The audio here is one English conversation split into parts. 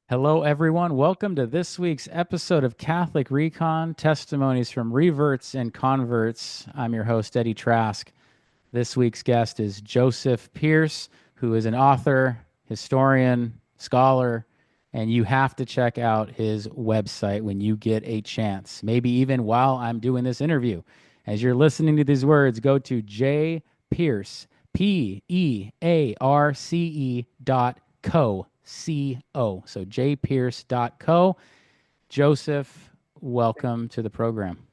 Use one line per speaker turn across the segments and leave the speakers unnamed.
Hello, everyone. Welcome to this week's episode of Catholic ReCon Testimonies from Reverts and Converts. I'm your host, Eddie Trask. This week's guest is Joseph Pearce, who is an author, historian, scholar, and you have to check out his website when you get a chance. Maybe even while I'm doing this interview. As you're listening to these words, go to jpearce, pearce.co. So jpearce.co. Joseph, welcome to the program.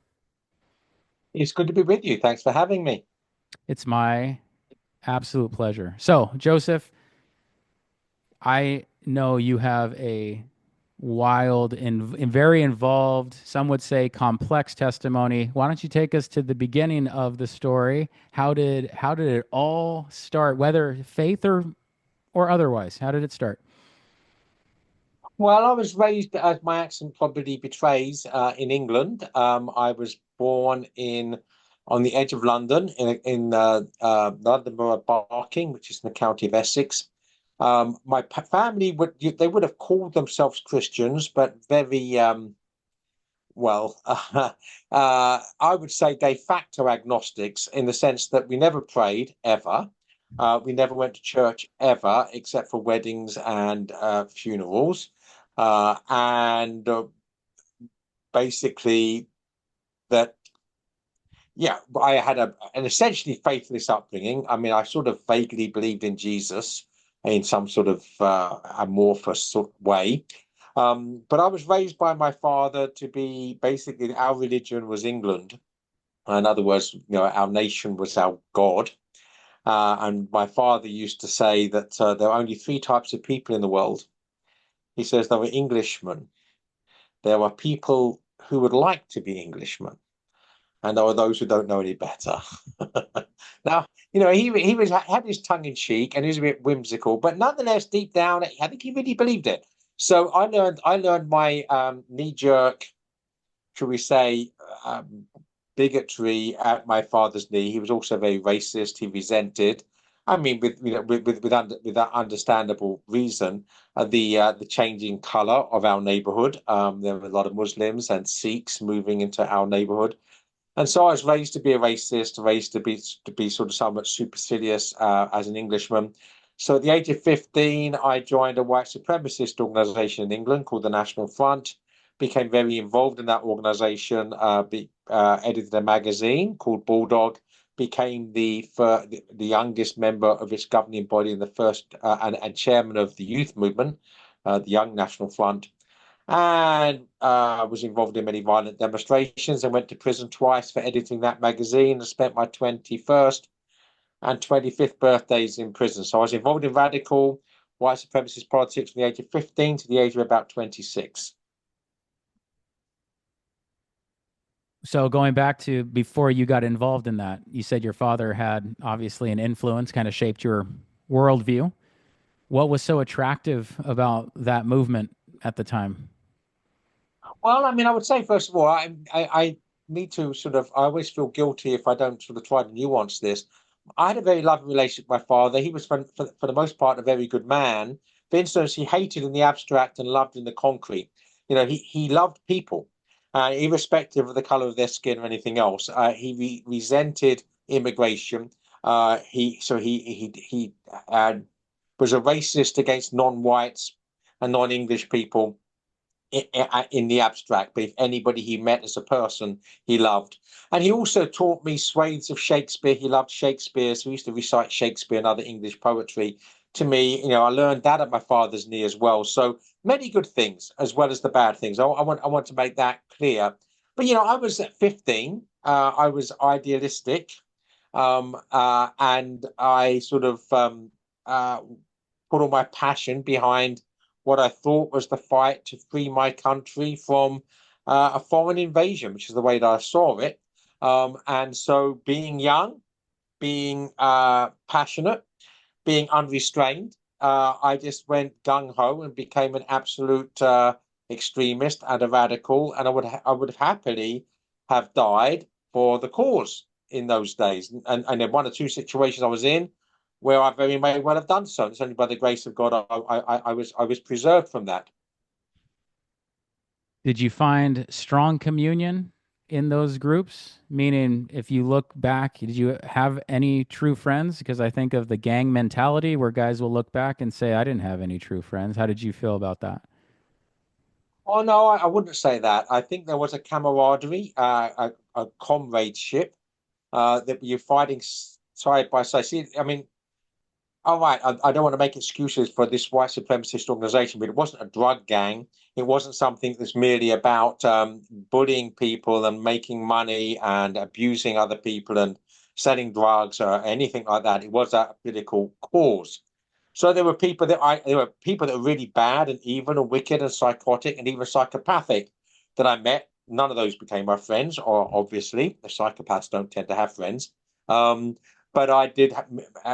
It's good to be with you. Thanks for having me.
It's my absolute pleasure. So, Joseph, I know you have a wild and very involved, some would say complex testimony. Why don't you take us to the beginning of the story? How did it all start, whether faith or otherwise? How did it start?
Well, I was raised, as my accent probably betrays, in England. I was born in on the edge of London in London Borough of Barking, which is in the county of Essex. My family would have called themselves Christians, but very well, I would say de facto agnostics in the sense that we never prayed ever. We never went to church ever, except for weddings and funerals. And basically, that, yeah, I had an essentially faithless upbringing. I mean, I sort of vaguely believed in Jesus in some sort of amorphous sort of way. But I was raised by my father to be basically our religion was England. In other words, our nation was our God. And my father used to say that there are only three types of people in the world. He says there are Englishmen, there are people who would like to be Englishmen, and there are those who don't know any better. Now, he was had his tongue in cheek and he was a bit whimsical, but nonetheless, deep down, I think he really believed it. So I learned my knee jerk, shall we say, bigotry at my father's knee. He was also very racist. He resented, I mean, with that understandable reason, the changing color of our neighborhood. There were a lot of Muslims and Sikhs moving into our neighborhood. And so I was raised to be a racist, raised to be sort of somewhat supercilious as an Englishman. So at the age of 15, I joined a white supremacist organization in England called the National Front, became very involved in that organization, edited a magazine called Bulldog, became the youngest member of its governing body and the first and chairman of the youth movement, the Young National Front, and was involved in many violent demonstrations and went to prison twice for editing that magazine and spent my 21st and 25th birthdays in prison. So I was involved in radical white supremacist politics from the age of 15 to the age of about 26.
So going back to before you got involved in that, you said your father had obviously an influence, kind of shaped your worldview. What was so attractive about that movement at the time?
Well, I mean, I would say, first of all, I need to sort of, I always feel guilty if I don't sort of try to nuance this. I had a very loving relationship with my father. He was, for the most part, a very good man. For instance, he hated in the abstract and loved in the concrete. He loved people, irrespective of the color of their skin or anything else. He resented immigration. He was a racist against non-whites and non-English people in the abstract, but if anybody he met as a person, he loved. And he also taught me swathes of Shakespeare. He loved Shakespeare, so he used to recite Shakespeare and other English poetry to me. I learned that at my father's knee as well. So many good things as well as the bad things. I want to make that clear. But I was at 15. I was idealistic, and I sort of put all my passion behind what I thought was the fight to free my country from a foreign invasion, which is the way that I saw it. And so, being young, being passionate, being unrestrained, I just went gung ho and became an absolute extremist and a radical. And I would have happily have died for the cause in those days. And in one or two situations I was in where I very may well have done so. It's only by the grace of God I was preserved from that.
Did you find strong communion in those groups? Meaning, if you look back, did you have any true friends? Because I think of the gang mentality where guys will look back and say, I didn't have any true friends. How did you feel about that?
Oh no, I wouldn't say that. I think there was a camaraderie, a comradeship, that you're fighting side by side. See, I mean, all right, I don't want to make excuses for this white supremacist organization, but it wasn't a drug gang. It wasn't something that's merely about bullying people and making money and abusing other people and selling drugs or anything like that. It was a political cause. So there were people that were really bad and evil and wicked and psychotic and even psychopathic that I met. None of those became my friends, or obviously the psychopaths don't tend to have friends. Um, but I did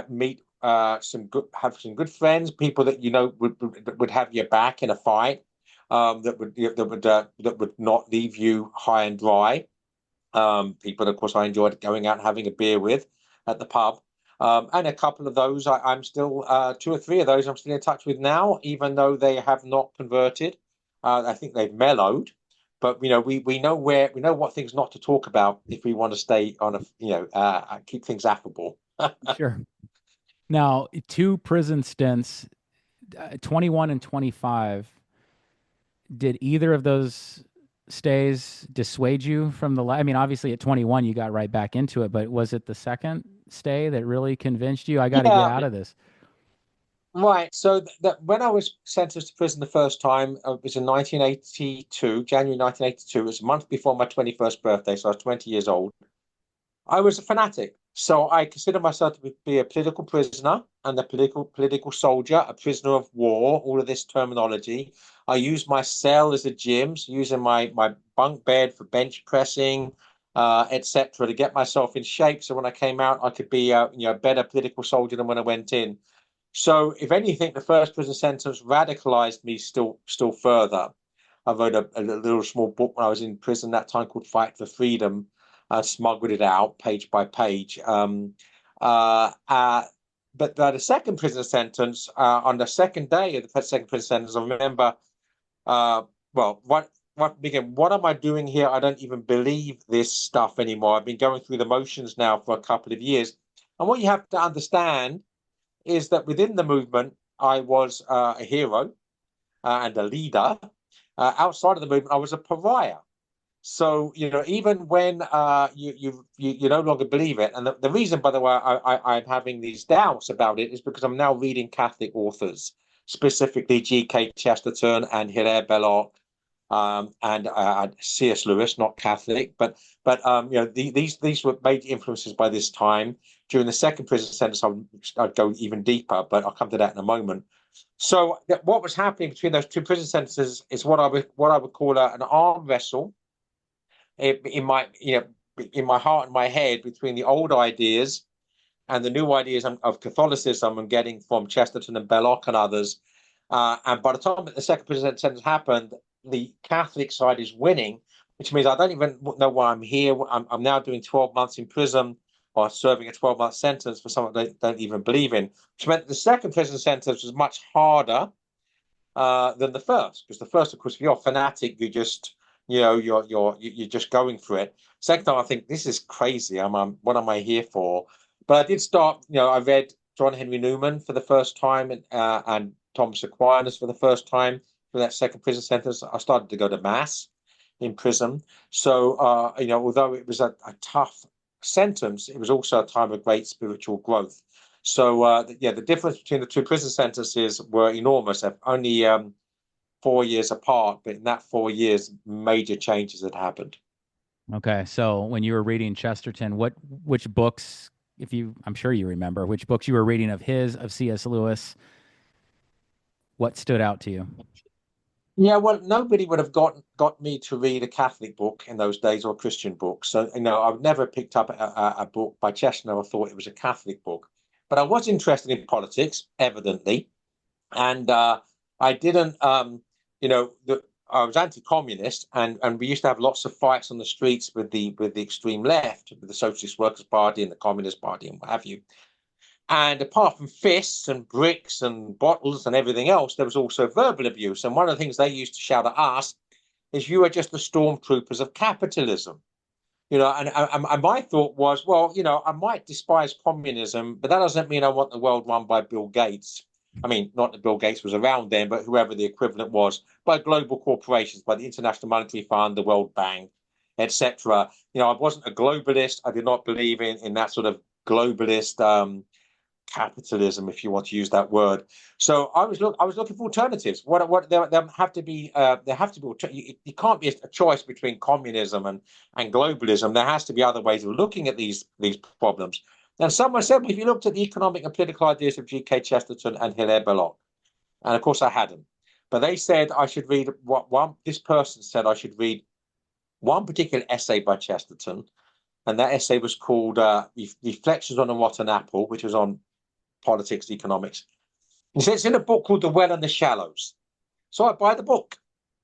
meet have some good friends, people that would have your back in a fight, that would not leave you high and dry. People, of course, I enjoyed going out and having a beer with at the pub. And a couple of those, I'm still, two or three of those I'm still in touch with now, even though they have not converted. I think they've mellowed, but we know we know what things not to talk about if we want to stay on keep things affable.
Sure. Now, two prison stints, 21 and 25. Did either of those stays dissuade you from I mean, obviously at 21 you got right back into it, but was it the second stay that really convinced you I got to get
Yeah,
out of this?
right. So that when I was sentenced to prison the first time, it was in 1982, January 1982. It was a month before my 21st birthday, so I was 20 years old. I was a fanatic. So I consider myself to be a political prisoner and a political soldier, a prisoner of war, all of this terminology. I used my cell as a gym, so using my bunk bed for bench pressing, etc., to get myself in shape. So when I came out, I could be a better political soldier than when I went in. So if anything, the first prison sentence radicalized me still further. I wrote a little small book when I was in prison that time called Fight for Freedom. I smuggled it out page by page. Uh, uh, but the second prison sentence, on the second day of the second prison sentence, I remember, uh, well, what am I doing here? I don't even believe this stuff anymore. I've been going through the motions now for a couple of years. And what you have to understand is that within the movement, I was a hero and a leader. Outside of the movement, I was a pariah. So even when you no longer believe it, and the reason, by the way, I'm having these doubts about it is because I'm now reading Catholic authors, specifically G.K. Chesterton and Hilaire Belloc, and C.S. Lewis, not Catholic, but these were major influences by this time. During the second prison sentence, I'd go even deeper, but I'll come to that in a moment. So what was happening between those two prison sentences is what I would call an arm wrestle in my heart and my head between the old ideas and the new ideas of Catholicism I'm getting from Chesterton and Belloc and others. And by the time that the second prison sentence happened, the Catholic side is winning, which means I don't even know why I'm here. I'm now doing 12 months in prison or serving a 12-month sentence for someone they don't even believe in, which meant the second prison sentence was much harder than the first, because the first, of course, if you're a fanatic, you're just going for it. Second time, I think this is crazy. What am I here for? But I did start. I read John Henry Newman for the first time, and Thomas Aquinas for the first time for that second prison sentence. I started to go to mass in prison. So although it was a tough sentence, it was also a time of great spiritual growth. So the difference between the two prison sentences were enormous. Only 4 years apart, but in that 4 years, major changes had happened.
Okay, so when you were reading Chesterton, which books, if you, I'm sure you remember, which books you were reading of C.S. Lewis, what stood out to you?
Yeah, well, nobody would have got me to read a Catholic book in those days or a Christian book. So I've never picked up a book by Chesterton or thought it was a Catholic book. But I was interested in politics, evidently, and I didn't. I was anti-communist, and we used to have lots of fights on the streets with the extreme left, with the Socialist Workers' Party and the Communist Party and what have you. And apart from fists and bricks and bottles and everything else, there was also verbal abuse. And one of the things they used to shout at us is you are just the stormtroopers of capitalism. And my thought was, well, I might despise communism, but that doesn't mean I want the world run by Bill Gates. I mean, not that Bill Gates was around then, but whoever the equivalent was, by global corporations, by the International Monetary Fund, the World Bank, etc. I wasn't a globalist. I did not believe in that sort of globalist capitalism, if you want to use that word. So I was looking for alternatives. There have to be you can't be a choice between communism and globalism. There has to be other ways of looking at these problems. And someone said, if you looked at the economic and political ideas of G.K. Chesterton and Hilaire Belloc, and of course I hadn't, but they said I should read this person said I should read one particular essay by Chesterton, and that essay was called Reflections on a Rotten Apple, which was on politics, economics. He said it's in a book called The Well and the Shallows. So I buy the book.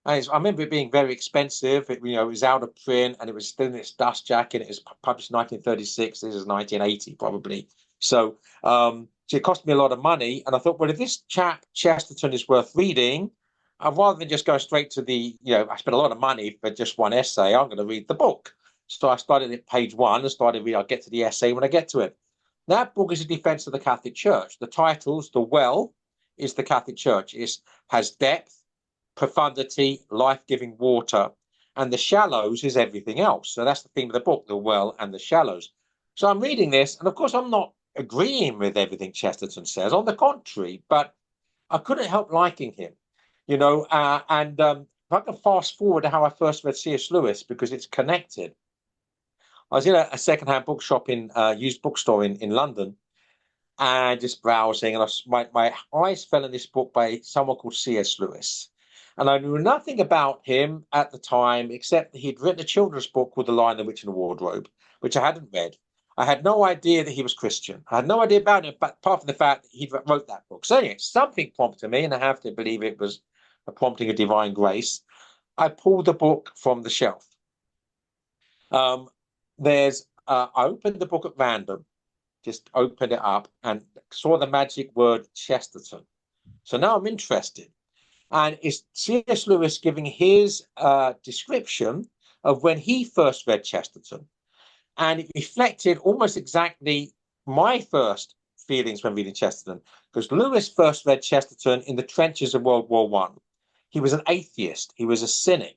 And I remember it being very expensive. It was out of print and it was still in its dust jacket. It was published in 1936. This is 1980 probably. So it cost me a lot of money. And I thought, well, if this chap Chesterton is worth reading, rather than just go straight to I spent a lot of money for just one essay, I'm going to read the book. So I started at page 1 and started reading. I'll get to the essay when I get to it. That book is a defense of the Catholic Church. The titles, The Well is the Catholic Church. It has depth, profundity, life-giving water, and The Shallows is everything else. So that's the theme of the book, The Well and the Shallows. So I'm reading this, and of course I'm not agreeing with everything Chesterton says. On the contrary, but I couldn't help liking him, if I can fast forward to how I first read C.S. Lewis, because it's connected. I was in a secondhand bookshop used bookstore in London, and just browsing, and my eyes fell on this book by someone called C.S. Lewis. And I knew nothing about him at the time, except that he'd written a children's book called The Lion, the Witch, and the Wardrobe, which I hadn't read. I had no idea that he was Christian. I had no idea about him, but apart from the fact that he wrote that book. So anyway, something prompted me, and I have to believe it was a prompting of divine grace. I pulled the book from the shelf. I opened the book at random, just opened it up and saw the magic word Chesterton. So now I'm interested. And it's C.S. Lewis giving his description of when he first read Chesterton. And it reflected almost exactly my first feelings when reading Chesterton, because Lewis first read Chesterton in the trenches of World War I. He was an atheist. He was a cynic,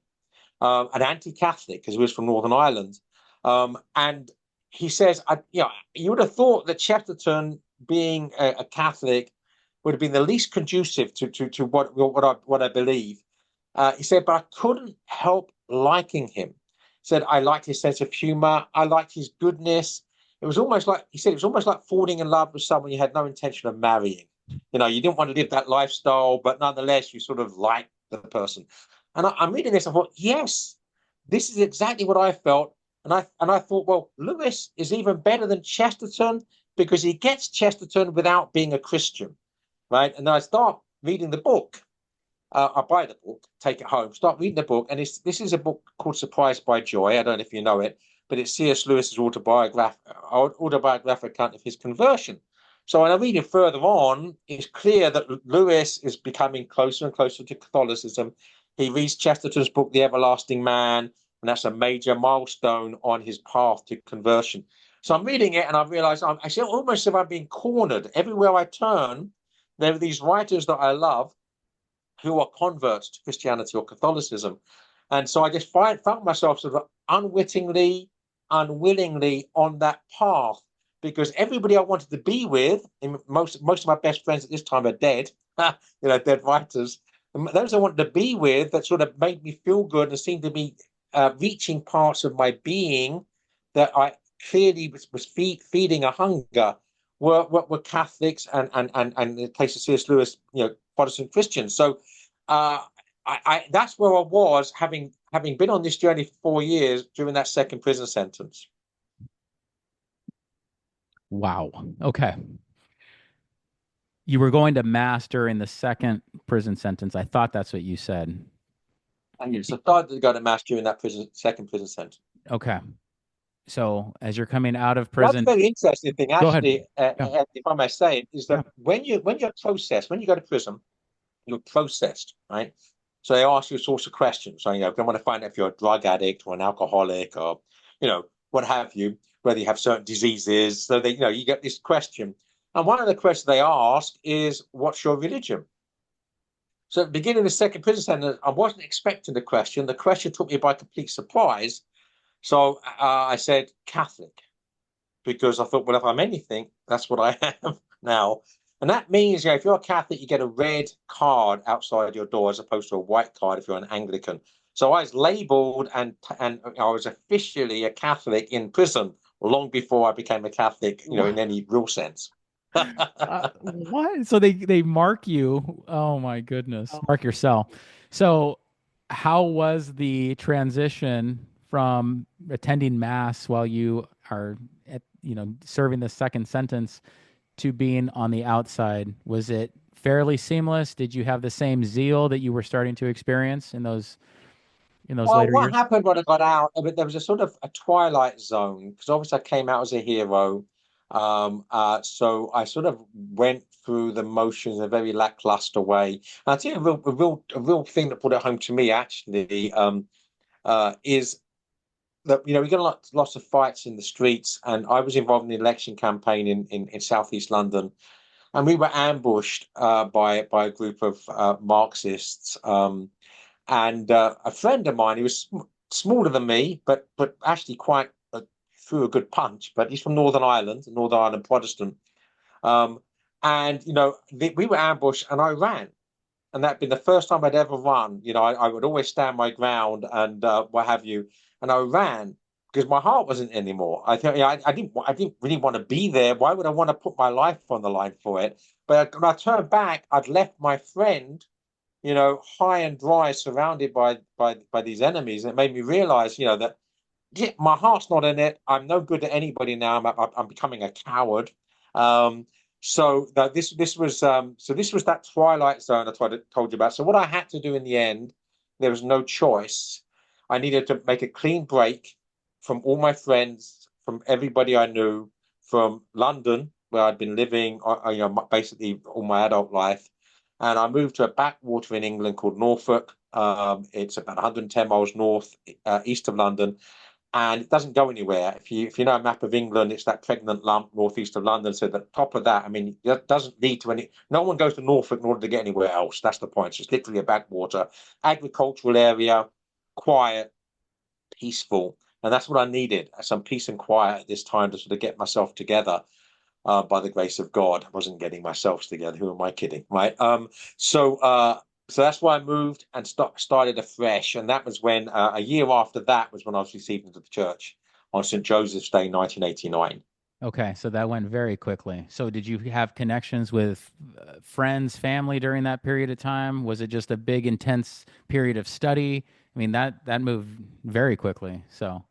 an anti-Catholic, because he was from Northern Ireland. And he says, you would have thought that Chesterton, being a Catholic, would have been the least conducive to what I believe. He said, but I couldn't help liking him. He said, I liked his sense of humor. I liked his goodness. It was almost like, he said, it was almost like falling in love with someone you had no intention of marrying. You didn't want to live that lifestyle, but nonetheless, you sort of liked the person. And I'm reading this, I thought, yes, this is exactly what I felt. And I thought, well, Lewis is even better than Chesterton because he gets Chesterton without being a Christian, right? And then I start reading the book. I buy the book, take it home, start reading the book. And this is a book called Surprised by Joy. I don't know if you know it, but it's C.S. Lewis's autobiographical account of his conversion. So when I read it further on, it's clear that Lewis is becoming closer and closer to Catholicism. He reads Chesterton's book, The Everlasting Man, and that's a major milestone on his path to conversion. So I'm reading it and I realize I'm actually almost as if I'm being cornered. Everywhere I turn, there are these writers that I love who are converts to Christianity or Catholicism. And so I just found myself sort of unwittingly, unwillingly on that path, because everybody I wanted to be with, most of my best friends at this time are dead, dead writers. And those I wanted to be with that sort of made me feel good and seemed to be reaching parts of my being that I clearly was feeding a hunger were Catholics and in the case of C.S. Lewis, Protestant Christians. So that's where I was, having been on this journey for 4 years during that second prison sentence.
Wow. Okay. You were going to master in the second prison sentence. I thought that's what you said.
So I started to go to mass during that second prison sentence.
Okay. So as you're coming out of prison,
that's a very interesting thing, actually. If I may say, is that when you're processed, when you go to prison, you're processed, right? So they ask you all sorts of questions. So, they want to find out if you're a drug addict or an alcoholic or, what have you, whether you have certain diseases. So you get this question. And one of the questions they ask is, what's your religion? So at the beginning of the second prison sentence, I wasn't expecting the question. The question took me by complete surprise. So I said Catholic, because I thought, well, if I'm anything, that's what I am now. And that means, if you're a Catholic, you get a red card outside your door as opposed to a white card if you're an Anglican. So I was labeled and I was officially a Catholic in prison long before I became a Catholic, in any real sense.
What? So they mark you. Oh my goodness. Mark your cell. So how was the transition from attending mass while you are serving the second sentence to being on the outside? Was it fairly seamless? Did you have the same zeal that you were starting to experience in those
Well,
later
what
years?
happened when I got out? I mean, there was a sort of a twilight zone because obviously I came out as a hero. So I sort of went through the motions in a very lackluster way. And I think a real thing that put it home to me actually is that we got lots of fights in the streets, and I was involved in the election campaign in southeast London, and we were ambushed by a group of Marxists. And a friend of mine, he was smaller than me, but actually quite threw a good punch. But he's from Northern Ireland Protestant. Um, and we were ambushed, and I ran, and that'd been the first time I'd ever run. I would always stand my ground and what have you, and I ran because my heart wasn't anymore. I think I didn't really want to be there. Why would I want to put my life on the line for it? But when I turned back, I'd left my friend high and dry, surrounded by these enemies. And it made me realize, that my heart's not in it. I'm no good to anybody now. I'm becoming a coward. Um, so that this was that twilight zone told you about. So what I had to do in the end, there was no choice. I needed to make a clean break from all my friends, from everybody I knew, from London, where I'd been living, basically all my adult life, and I moved to a backwater in England called Norfolk. It's about 110 miles north, east of London, and it doesn't go anywhere. If you know a map of England, it's that pregnant lump northeast of London. So the top of that, I mean, it doesn't lead to any. No one goes to Norfolk in order to get anywhere else. That's the point. So it's literally a backwater, agricultural area, quiet, peaceful, and that's what I needed. Some peace and quiet at this time to sort of get myself together. By the grace of God, I wasn't getting myself together. Who am I kidding, right? So that's why I moved and started afresh. And that was when a year after that was when I was received into the church on St. Joseph's Day, 1989.
Okay, so that went very quickly. So did you have connections with friends, family during that period of time? Was it just a big, intense period of study? I mean, that moved very quickly. So,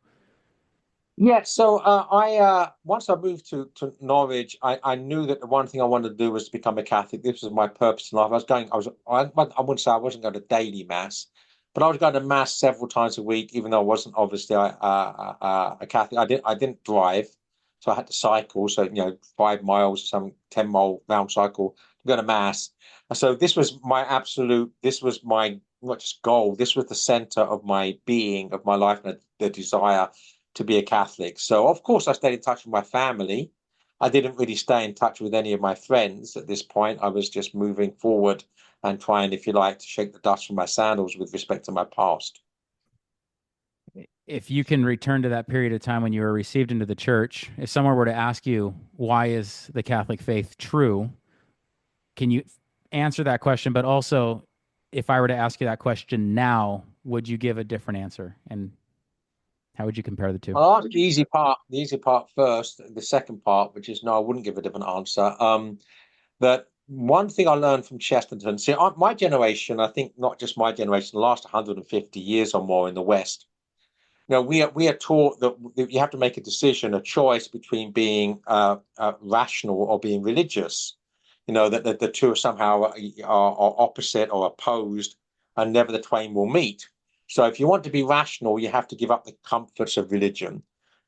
Yeah, so I once I moved to Norwich, I knew that the one thing I wanted to do was to become a Catholic. This was my purpose in life. I wouldn't say I wasn't going to daily mass, but I was going to mass several times a week, even though I wasn't obviously a Catholic. I didn't drive, so I had to cycle. So 5 miles or some 10-mile round cycle to go to mass. So this was my absolute. This was my not just goal. This was the center of my being, of my life, and the desire to be a Catholic. So, of course, I stayed in touch with my family. I didn't really stay in touch with any of my friends at this point. I was just moving forward and trying, if you like, to shake the dust from my sandals with respect to my past.
if you can return to that period of time when you were received into the church, if someone were to ask you, why is the Catholic faith true? Can you answer that question? But also, if I were to ask you that question now, would you give a different answer? And how would you compare the two?
I'll ask the easy part first. The second part, which is no, I wouldn't give a different answer. That one thing I learned from Chesterton, see, my generation, I think not just my generation, the last 150 years or more in the West, we are taught that you have to make a decision, a choice between being rational or being religious. That the two somehow are opposite or opposed, and never the twain will meet. So if you want to be rational, you have to give up the comforts of religion,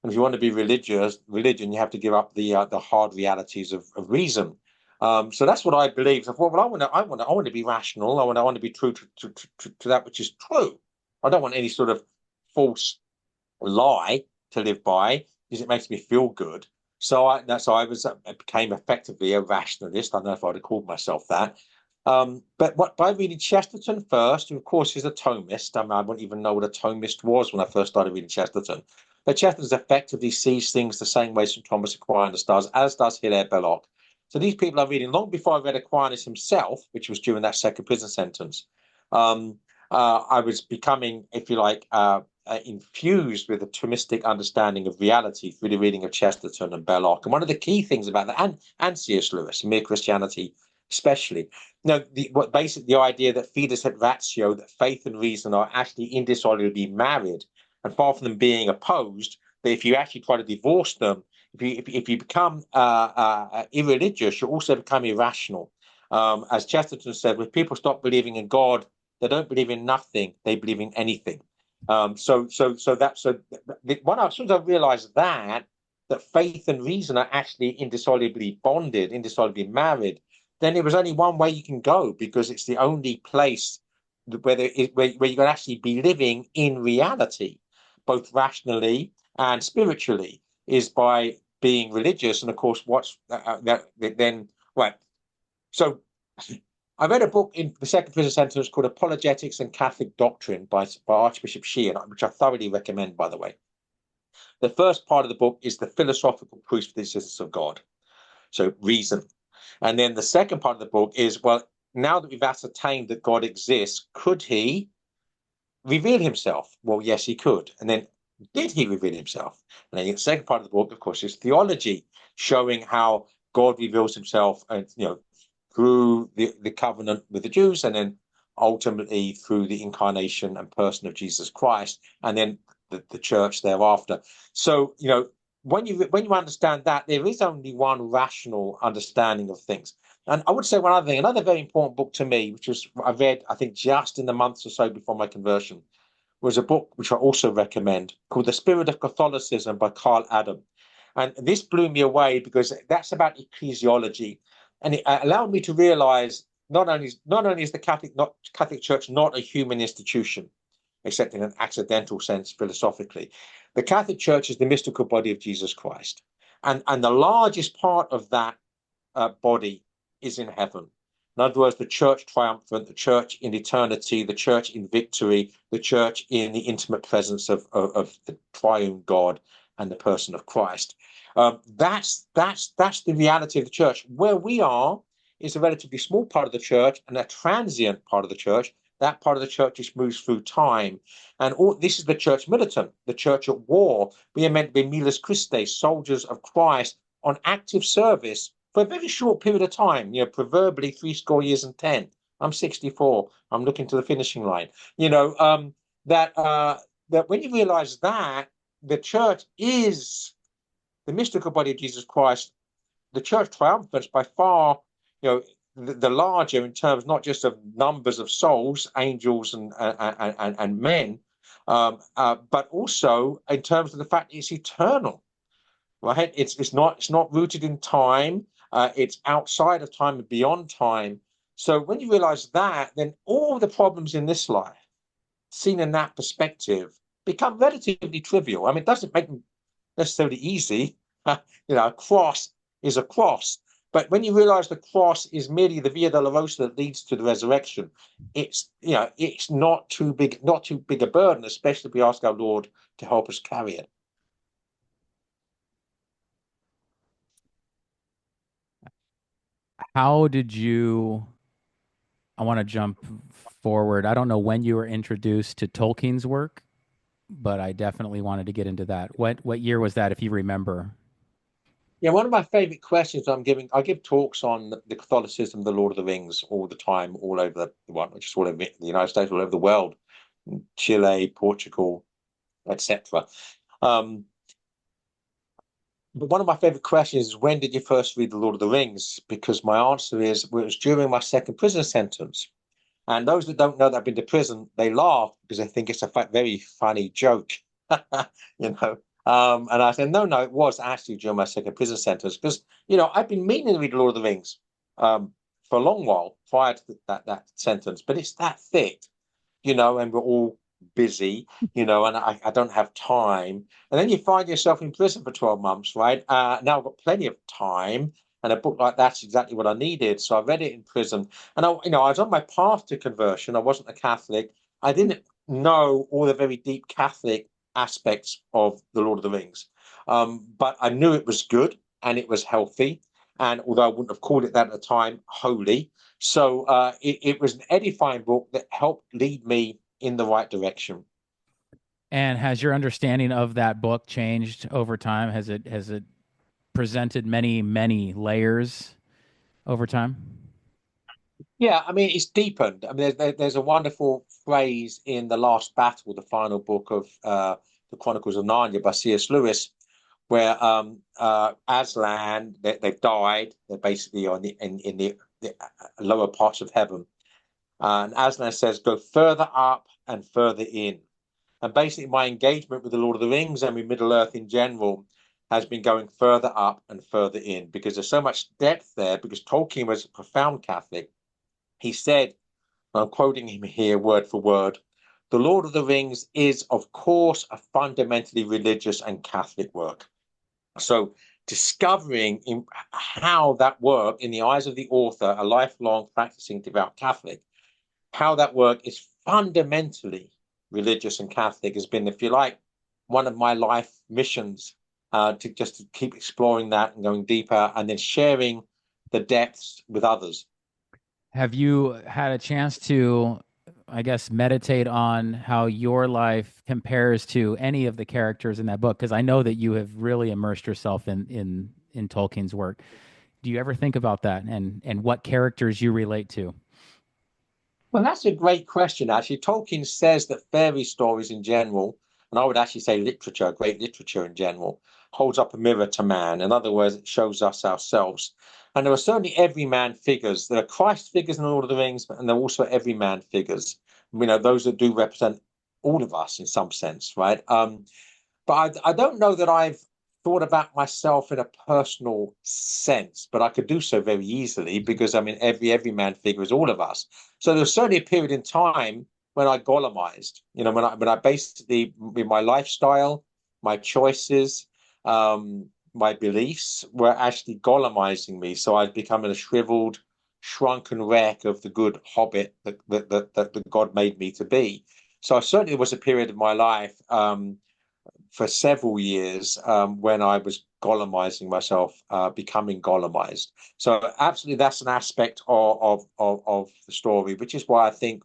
and if you want to be religion, you have to give up the hard realities of reason. So that's what I believe. So I thought, well, I want to be rational. I want to be true to that which is true. I don't want any sort of false lie to live by because it makes me feel good. I became effectively a rationalist. I don't know if I'd have called myself that. But by reading Chesterton first, who of course is a Thomist. I mean, I wouldn't even know what a Thomist was when I first started reading Chesterton. But Chesterton effectively sees things the same way St. Thomas Aquinas does, as does Hilaire Belloc. So these people are reading long before I read Aquinas himself, which was during that second prison sentence. I was becoming, if you like, infused with a Thomistic understanding of reality through the reading of Chesterton and Belloc. And one of the key things about that, and C.S. Lewis, Mere Christianity especially, the idea that fides et ratio, that faith and reason are actually indissolubly married, and far from them being opposed, that if you actually try to divorce them, if you become irreligious, you also become irrational. As Chesterton said, when people stop believing in God, they don't believe in nothing; they believe in anything. As soon as I realized that faith and reason are actually indissolubly bonded, indissolubly married, then there was only one way you can go, because it's the only place where you can actually be living in reality, both rationally and spiritually, is by being religious. And of course, then right. So I read a book in the second prison sentence called Apologetics and Catholic Doctrine by Archbishop Sheehan, which I thoroughly recommend, by the way. The first part of the book is the philosophical proofs for the existence of God, so reason. And then the second part of the book is, well, now that we've ascertained that God exists, could he reveal himself? Well, yes, he could. And then, did he reveal himself? And then the second part of the book, of course, is theology, showing how God reveals himself, and through the covenant with the Jews, and then ultimately through the incarnation and person of Jesus Christ, and then the church thereafter. So, when you understand that, there is only one rational understanding of things. And I would say one other thing, another very important book to me, which was I read, I think, just in the months or so before my conversion, was a book which I also recommend, called The Spirit of Catholicism by Carl Adam. And this blew me away, because that's about ecclesiology. And it allowed me to realize not only is the Catholic Church not a human institution, except in an accidental sense philosophically. The Catholic Church is the mystical body of Jesus Christ. And the largest part of that body is in heaven. In other words, the church triumphant, the church in eternity, the church in victory, the church in the intimate presence of the triune God and the person of Christ. That's the reality of the church. Where we are is a relatively small part of the church, and a transient part of the church. That part of the church which moves through time. And this is the church militant, the church at war. We are meant to be miles Christi, soldiers of Christ, on active service for a very short period of time, proverbially 70 years and 10. I'm 64. I'm looking to the finishing line. That when you realize that the church is the mystical body of Jesus Christ, the church triumphants by far, the larger, in terms not just of numbers of souls, angels and men, but also in terms of the fact it's eternal, right? It's not rooted in time. It's outside of time and beyond time. So when you realize that, then all the problems in this life, seen in that perspective, become relatively trivial. I mean, it doesn't make them necessarily easy. A cross is a cross. But when you realize the cross is merely the Via Dolorosa that leads to the resurrection, it's not too big a burden, especially if we ask our Lord to help us carry it.
How did you? I want to jump forward. I don't know when you were introduced to Tolkien's work, but I definitely wanted to get into that. What year was that, if you remember?
Yeah, one of my favorite questions I give talks on the Catholicism of the Lord of the Rings all the time, all over the world, just all over the United States, all over the world, Chile, Portugal, etc. But one of my favorite questions is, when did you first read The Lord of the Rings? Because my answer is, it was during my second prison sentence. And those that don't know that I've been to prison, they laugh because they think it's a very funny joke, And I said, no, it was actually during my second prison sentence, because, I've been meaning to read Lord of the Rings. for a long while prior to that sentence, but it's that thick, and we're all busy, and I don't have time. And then you find yourself in prison for 12 months, right? Now I've got plenty of time, and a book like that's exactly what I needed. So I read it in prison, and I was on my path to conversion. I wasn't a Catholic. I didn't know all the very deep Catholic aspects of the Lord of the Rings, but I knew it was good and it was healthy. And although I wouldn't have called it that at the time, holy. So it was an edifying book that helped lead me in the right direction.
And has your understanding of that book changed over time? Has it presented many layers over time?
Yeah, I mean, it's deepened. I mean, there's a wonderful phrase in The Last Battle, the final book of the Chronicles of Narnia by C.S. Lewis, where Aslan, they've died. They're basically on the lower parts of heaven. And Aslan says, go further up and further in. And basically, my engagement with the Lord of the Rings and with Middle Earth in general has been going further up and further in, because there's so much depth there, because Tolkien was a profound Catholic. He said, I'm quoting him here word for word, the Lord of the Rings is, of course, a fundamentally religious and Catholic work. So discovering how that work, in the eyes of the author, a lifelong practicing devout Catholic, how that work is fundamentally religious and Catholic has been, if you like, one of my life missions, to keep exploring that and going deeper and then sharing the depths with others.
Have you had a chance to, I guess, meditate on how your life compares to any of the characters in that book? Because I know that you have really immersed yourself in Tolkien's work. Do you ever think about that and what characters you relate to?
Well, that's a great question, actually. Tolkien says that fairy stories in general, and I would actually say literature, great literature in general, holds up a mirror to man. In other words, it shows us ourselves. And there are certainly everyman figures. There are Christ figures in the Lord of the Rings, and there are also everyman figures. Those that do represent all of us in some sense, right? But I don't know that I've thought about myself in a personal sense, but I could do so very easily because I mean every man figure is all of us. So there was certainly a period in time when I Gollumized, when I basically with my lifestyle, my choices, my beliefs were actually Gollumizing me. So I'd become a shriveled, shrunken wreck of the good hobbit that God made me to be. So certainly there was a period of my life for several years when I was Gollumizing myself, becoming Gollumized. So absolutely, that's an aspect of the story, which is why I think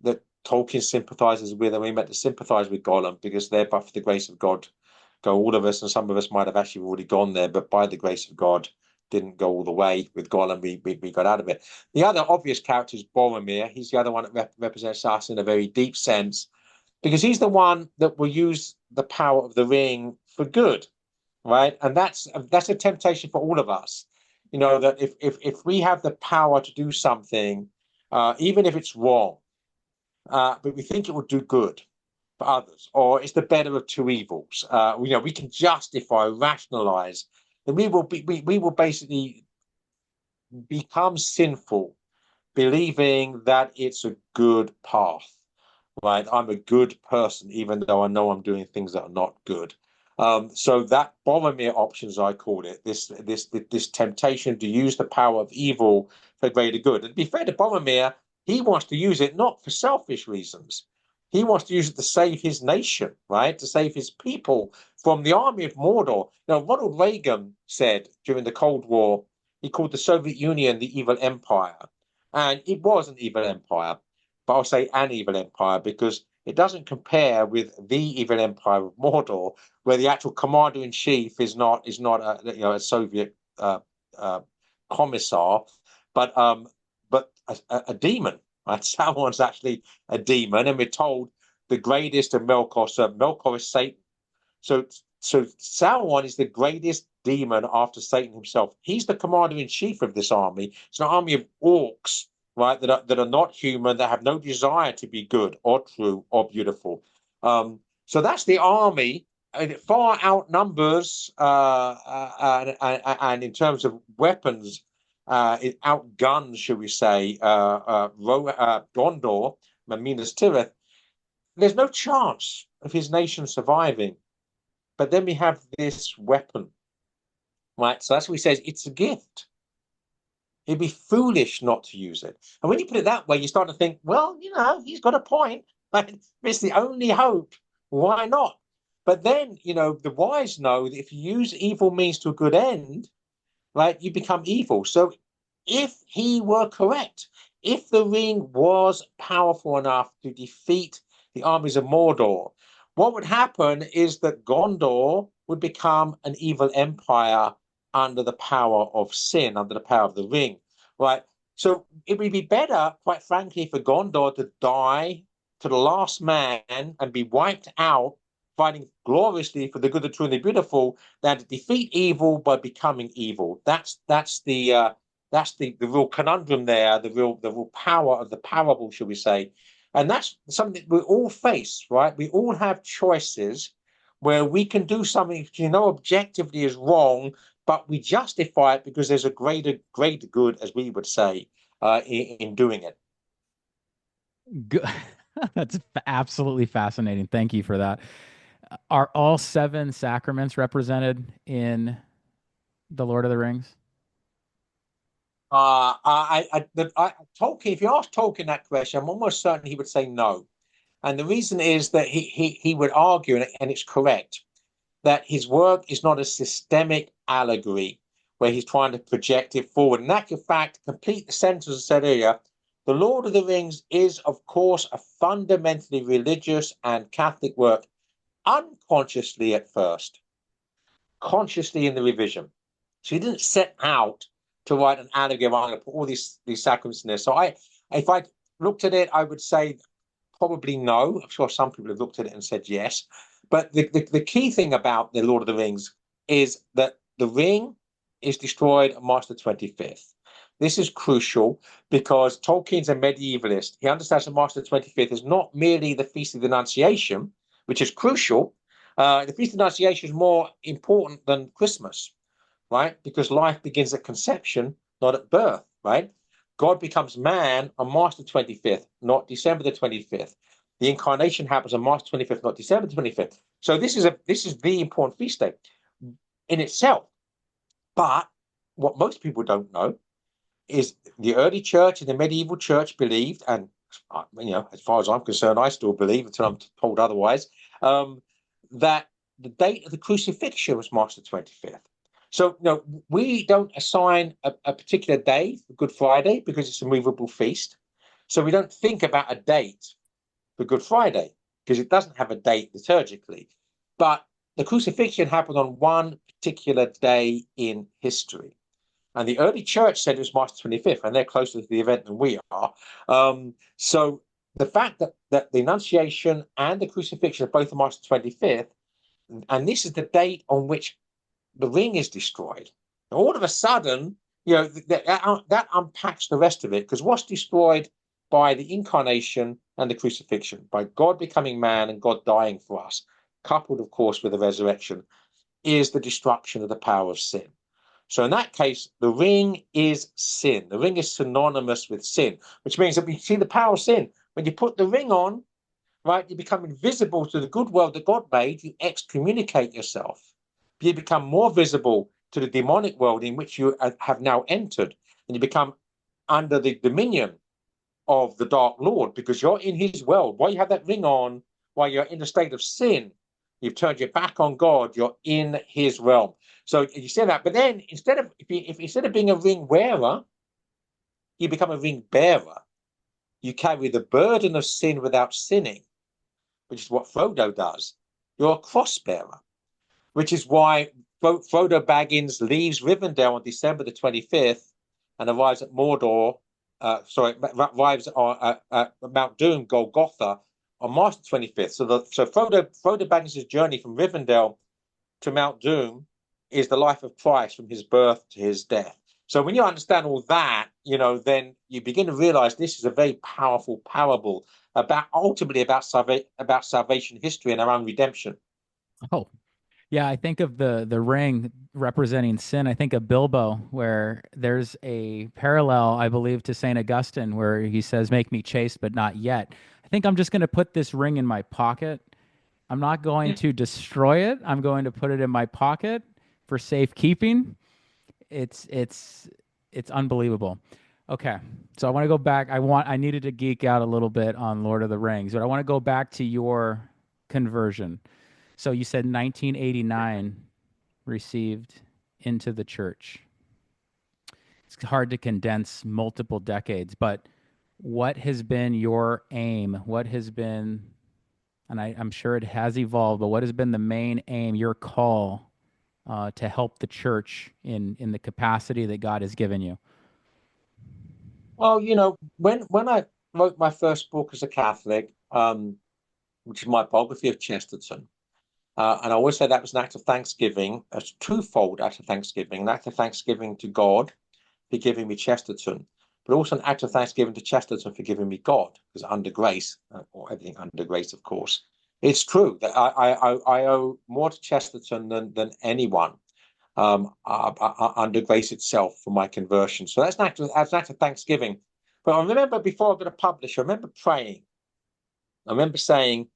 that Tolkien sympathizes with, and we meant to sympathize with Gollum, because they're, but for the grace of God, go all of us, and some of us might have actually already gone there, but by the grace of God, didn't go all the way with Gollum. We got out of it. The other obvious character is Boromir. He's the other one that represents us in a very deep sense, because he's the one that will use the power of the ring for good, right? And that's a temptation for all of us, that if we have the power to do something, even if it's wrong, but we think it will do good for others, or it's the better of two evils, we can justify, rationalize, then we will basically become sinful, believing that it's a good path. Right, I'm a good person, even though I know I'm doing things that are not good. So that Boromir option, as I called it, this temptation to use the power of evil for greater good. And to be fair to Boromir, he wants to use it not for selfish reasons. He wants to use it to save his nation, right? To save his people from the army of Mordor. Now, Ronald Reagan said during the Cold War, he called the Soviet Union the evil empire. And it was an evil empire, but I'll say an evil empire because it doesn't compare with the evil empire of Mordor, where the actual commander in chief is not a Soviet commissar, but a demon. Right? Sauron's actually a demon, and we're told the greatest of Melkor is Satan. So Sauron is the greatest demon after Satan himself. He's the commander in chief of this army. It's an army of orcs, right, that are not human, that have no desire to be good or true or beautiful. So that's the army, and it far outnumbers, and in terms of weapons, it outguns, shall we say, Gondor, Minas Tirith, there's no chance of his nation surviving. But then we have this weapon, right? So that's what he says, it's a gift. It'd be foolish not to use it. And when you put it that way, you start to think, well, he's got a point. Like, it's the only hope. Why not? But then, the wise know that if you use evil means to a good end, right, you become evil. So if he were correct, if the ring was powerful enough to defeat the armies of Mordor, what would happen is that Gondor would become an evil empire under the power of sin, under the power of the ring, right? So it would be better, quite frankly, for Gondor to die to the last man and be wiped out, fighting gloriously for the good, the true, and the beautiful, than to defeat evil by becoming evil. That's the real conundrum there, the real power of the parable, shall we say. And that's something that we all face, right? We all have choices where we can do something objectively is wrong, but we justify it because there's a greater good, as we would say, in doing it.
Good. That's absolutely fascinating. Thank you for that. Are all seven sacraments represented in the Lord of the Rings?
Tolkien. If you ask Tolkien that question, I'm almost certain he would say no. And the reason is that he would argue, and it's correct, that his work is not a systemic allegory where he's trying to project it forward. In actual fact, complete the sentence I said earlier, The Lord of the Rings is, of course, a fundamentally religious and Catholic work, unconsciously at first, consciously in the revision. So he didn't set out to write an allegory. I'm going to put all these sacraments in there. So if I looked at it, I would say probably no. I'm sure some people have looked at it and said yes. But the key thing about the Lord of the Rings is that the ring is destroyed on March the 25th. This is crucial because Tolkien's a medievalist. He understands that March the 25th is not merely the Feast of the Annunciation, which is crucial. The Feast of the Annunciation is more important than Christmas, right? Because life begins at conception, not at birth, right? God becomes man on March the 25th, not December the 25th. The incarnation happens on March 25th, not December 25th. So this is the important feast day in itself. But what most people don't know is the early church and the medieval church believed, and as far as I'm concerned, I still believe until I'm told otherwise, that the date of the crucifixion was March the 25th. So, we don't assign a particular day for Good Friday because it's a movable feast. So we don't think about a date for Good Friday because it doesn't have a date liturgically. But the crucifixion happened on one particular day in history. And the early church said it was March 25th, and they're closer to the event than we are. So the fact that the Annunciation and the crucifixion are both on March 25th, and this is the date on which the ring is destroyed. And all of a sudden, that unpacks the rest of it, because what's destroyed by the incarnation and the crucifixion, by God becoming man and God dying for us, coupled, of course, with the resurrection, is the destruction of the power of sin. So in that case, the ring is sin. The ring is synonymous with sin, which means that we see the power of sin. When you put the ring on, right, you become invisible to the good world that God made. You excommunicate yourself. You become more visible to the demonic world in which you have now entered, and you become under the dominion of the Dark Lord because you're in his world. While you have that ring on, while you're in a state of sin, you've turned your back on God, you're in his realm. So you say that, but then instead of being a ring wearer, you become a ring bearer. You carry the burden of sin without sinning, which is what Frodo does. You're a cross bearer, which is why Frodo Baggins leaves Rivendell on December the 25th and arrives at Mordor. Arrives on Mount Doom, Golgotha, on March the 25th. So Frodo Baggins' journey from Rivendell to Mount Doom is the life of Christ from his birth to his death. So when you understand all that, then you begin to realize this is a very powerful parable ultimately about salvation history and our own redemption.
Oh, Yeah, I think of the ring representing sin. I think of Bilbo, where there's a parallel, I believe, to Saint Augustine, where he says, "Make me chaste, but not yet." I think I'm just going to put this ring in my pocket. I'm not going
Yeah.
to destroy it. I'm going to put it in my pocket for safekeeping. It's it's unbelievable. Okay, so I want to go back. I needed to geek out a little bit on Lord of the Rings, but I want to go back to your conversion. So you said 1989 received into the church. It's hard to condense multiple decades, but what has been your aim? What has been, and I'm sure it has evolved, but what has been the main aim, your call to help the church in the capacity that God has given you?
Well, when I wrote my first book as a Catholic, which is my biography of Chesterton, and I always say that was an act of thanksgiving, a twofold act of thanksgiving, an act of thanksgiving to God for giving me Chesterton, but also an act of thanksgiving to Chesterton for giving me God, because under grace, or everything under grace, of course, it's true that I owe more to Chesterton than anyone under grace itself for my conversion. So that's an act of thanksgiving. But I remember before I got a publisher, I remember praying. I remember saying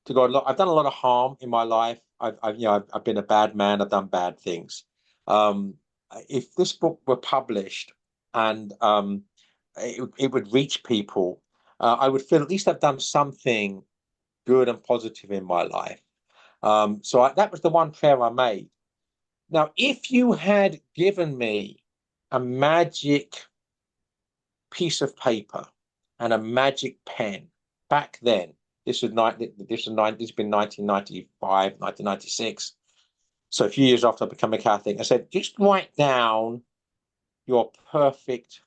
to God, look, I've done a lot of harm in my life. I've been a bad man. I've done bad things. Um, if this book were published and it would reach people, I would feel at least I've done something good and positive in my life. That was the one prayer I made. Now, if you had given me a magic piece of paper and a magic pen back then, this has been 1995, 1996. So a few years after I became a Catholic, I said, just write down your perfect,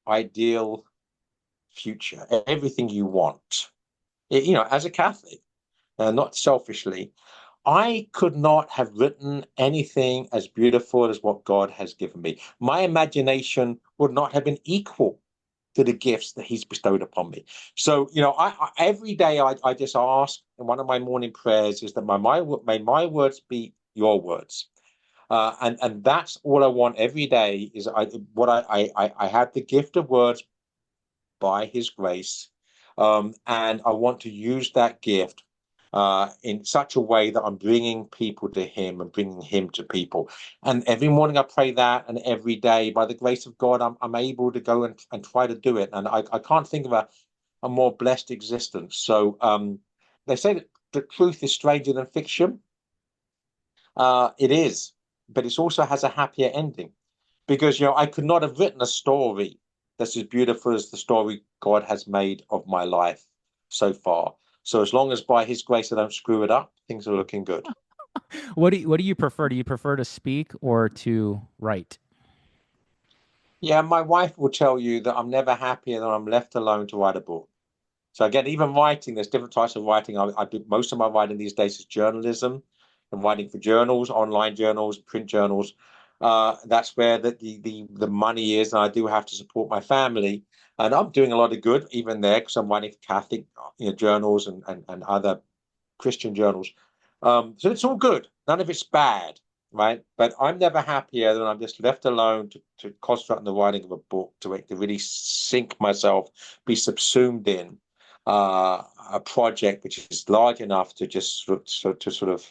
ideal future, everything you want. As a Catholic, not selfishly, I could not have written anything as beautiful as what God has given me. My imagination would not have been equal to the gifts that He's bestowed upon me. So, every day I just ask, and one of my morning prayers is that may my words be your words. And that's all I want every day is I have the gift of words by His grace, and I want to use that gift in such a way that I'm bringing people to Him and bringing Him to people. And every morning I pray that, and every day, by the grace of God, I'm able to go and try to do it. And I can't think of a more blessed existence. So they say that the truth is stranger than fiction. It is, but it also has a happier ending because I could not have written a story that's as beautiful as the story God has made of my life so far. So as long as by His grace I don't screw it up, things are looking good.
What do you prefer? Do you prefer to speak or to write?
Yeah, my wife will tell you that I'm never happier than I'm left alone to write a book. So again, even writing, there's different types of writing. I do most of my writing these days is journalism. I'm writing for journals, online journals, print journals. That's where the money is, and I do have to support my family. And I'm doing a lot of good even there because I'm writing for Catholic journals and other Christian journals. So it's all good. None of it's bad, right? But I'm never happier than I'm just left alone to concentrate on the writing of a book, to really sink myself, be subsumed in a project which is large enough to just sort of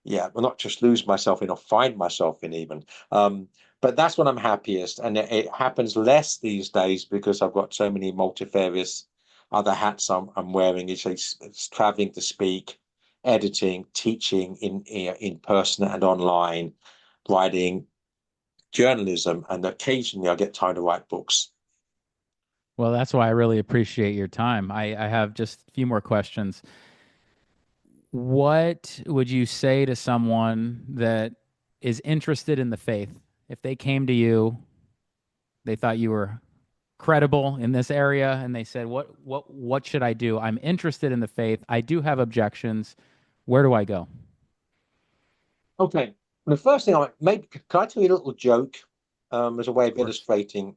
yeah, well, not just lose myself in or find myself in even. But that's when I'm happiest, and it happens less these days because I've got so many multifarious other hats I'm wearing. It's traveling to speak, editing, teaching in person and online, writing, journalism, and occasionally I get time to write books.
Well, that's why I really appreciate your time. I have just a few more questions. What would you say to someone that is interested in the faith? If they came to you, they thought you were credible in this area, and they said, "What should I do? I'm interested in the faith. I do have objections. Where do I go?"
Okay. The first thing maybe can I tell you a little joke as a way
Of
of
course.
illustrating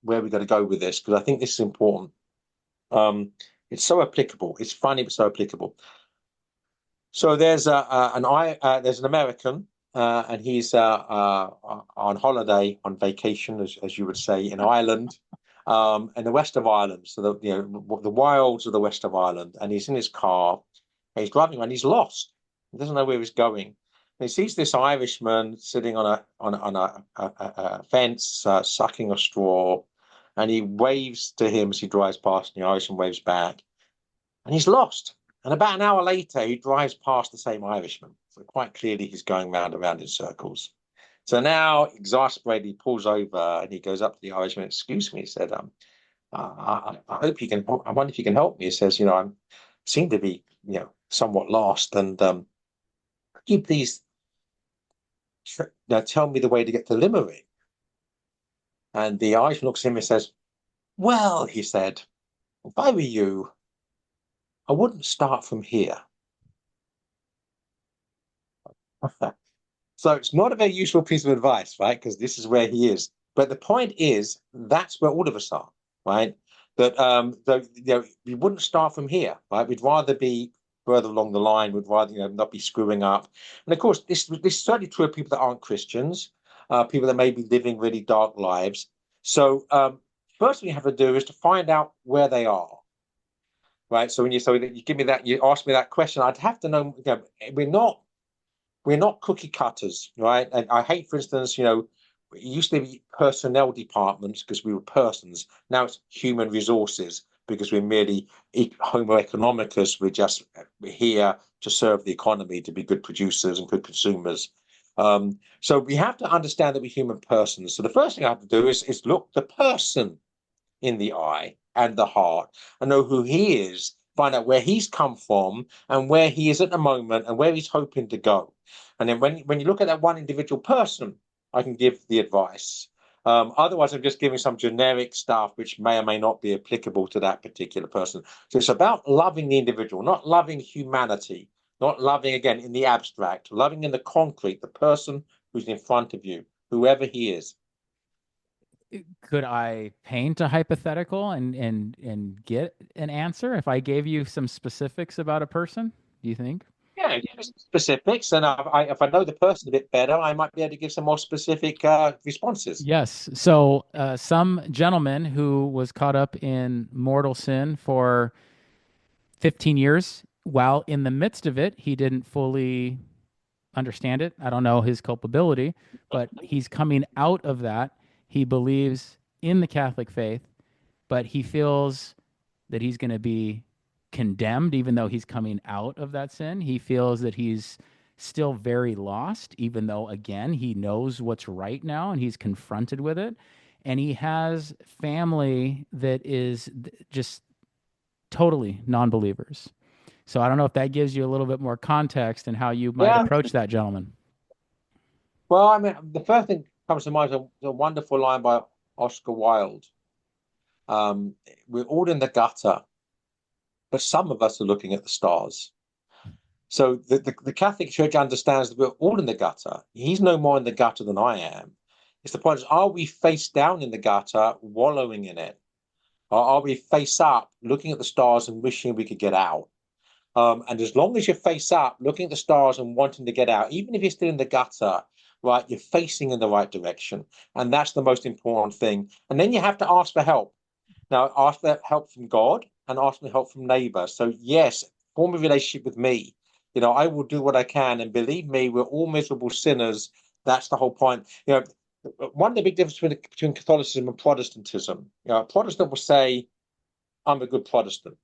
where we're going to go with this because I think this is important. It's so applicable. It's funny, but so applicable. So there's an American, and he's on holiday, on vacation, as you would say, in Ireland, in the west of Ireland. So the wilds of the west of Ireland, and he's in his car, and he's driving around. He's lost. He doesn't know where he's going. And he sees this Irishman sitting on a fence, sucking a straw, and he waves to him as he drives past, and the Irishman waves back, and he's lost. And about an hour later, he drives past the same Irishman. So quite clearly, he's going round and round in circles. So now, exasperated, he pulls over and he goes up to the Irishman. "Excuse me," he said. I hope you can. I wonder if you can help me." He says, I seem to be, somewhat lost, and could you please tell me the way to get to Limerick?" And the Irishman looks at him and says, "Well," he said, "if I were you, I wouldn't start from here." So it's not a very useful piece of advice, right? Because this is where he is. But the point is, that's where all of us are, right? That we wouldn't start from here, right? We'd rather be further along the line. We'd rather, not be screwing up. And of course, this is certainly true of people that aren't Christians, people that may be living really dark lives. So first thing you have to do is to find out where they are, right? So you give me that, you ask me that question, I'd have to know. We're not cookie cutters, right? And I hate, for instance, it used to be personnel departments because we were persons. Now it's human resources because we're merely Homo economicus. We're here to serve the economy, to be good producers and good consumers. So we have to understand that we're human persons. So the first thing I have to do is look the person in the eye and the heart and know who he is, find out where he's come from and where he is at the moment and where he's hoping to go. And then when you look at that one individual person, I can give the advice. Otherwise, I'm just giving some generic stuff which may or may not be applicable to that particular person. So it's about loving the individual, not loving humanity, not loving, again, in the abstract, loving in the concrete, the person who's in front of you, whoever he is.
Could I paint a hypothetical and get an answer if I gave you some specifics about a person? Do you think?
Yeah, give us specifics, and if I know the person a bit better, I might be able to give some more specific responses.
Yes. So, some gentleman who was caught up in mortal sin for 15 years, while in the midst of it, he didn't fully understand it. I don't know his culpability, but he's coming out of that. He believes in the Catholic faith, but he feels that he's going to be condemned even though he's coming out of that sin. He feels that he's still very lost, even though, again, he knows what's right now and he's confronted with it. And he has family that is just totally non believers. So I don't know if that gives you a little bit more context and how you might
Yeah.
approach that gentleman.
Well, I mean, the first thing that comes to mind is a wonderful line by Oscar Wilde. We're all in the gutter, but some of us are looking at the stars. So the Catholic Church understands that we're all in the gutter. He's no more in the gutter than I am. It's the point is, are we face down in the gutter, wallowing in it? Or are we face up, looking at the stars and wishing we could get out? And as long as you're face up, looking at the stars and wanting to get out, even if you're still in the gutter, right, you're facing in the right direction. And that's the most important thing. And then you have to ask for help. Now, ask for help from God and ask for help from neighbor. So, yes, form a relationship with me. I will do what I can. And believe me, we're all miserable sinners. That's the whole point. One of the big differences between Catholicism and Protestantism, a Protestant will say, "I'm a good Protestant."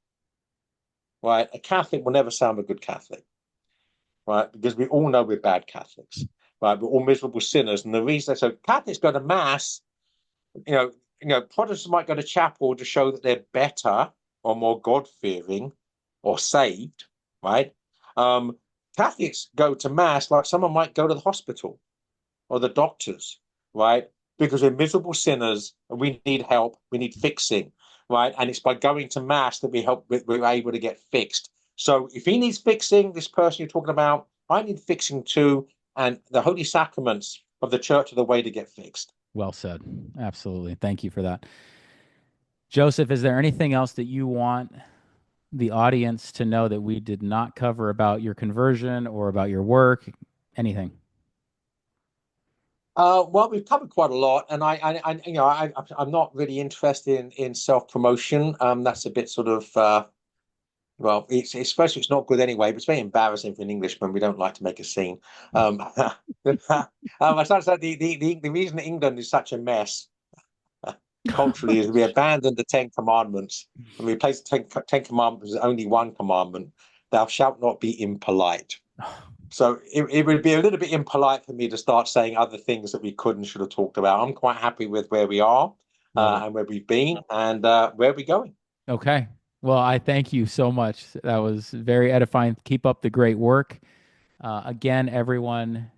Right? A Catholic will never say I'm a good Catholic, right? Because we all know we're bad Catholics, right? We're all miserable sinners. And the reason so Catholics go to mass, Protestants might go to chapel to show that they're better or more God-fearing or saved, right? Catholics go to mass like someone might go to the hospital or the doctors, right? Because we're miserable sinners and we need help, we need fixing, right? And it's by going to mass that we're able to get fixed. So if he needs fixing, this person you're talking about, I need fixing too. And the holy sacraments of the church are the way to get fixed.
Well said. Absolutely. Thank you for that. Joseph, is there anything else that you want the audience to know that we did not cover about your conversion or about your work? Anything?
Well, we've covered quite a lot, and I'm not really interested in self-promotion. That's a bit sort of well, especially it's not good anyway, but it's very embarrassing for an Englishman. We don't like to make a scene. I started to say the reason England is such a mess culturally is we abandoned the Ten Commandments and we replaced the Ten Commandments with only one commandment: "Thou shalt not be impolite." So it would be a little bit impolite for me to start saying other things that we could and should have talked about. I'm quite happy with where we are and where we've been and where we're going.
Okay. Well, I thank you so much. That was very edifying. Keep up the great work. Again, everyone,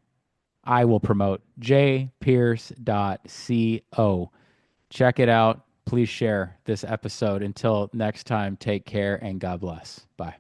I will promote jpierce.co. Check it out. Please share this episode. Until next time, take care and God bless. Bye.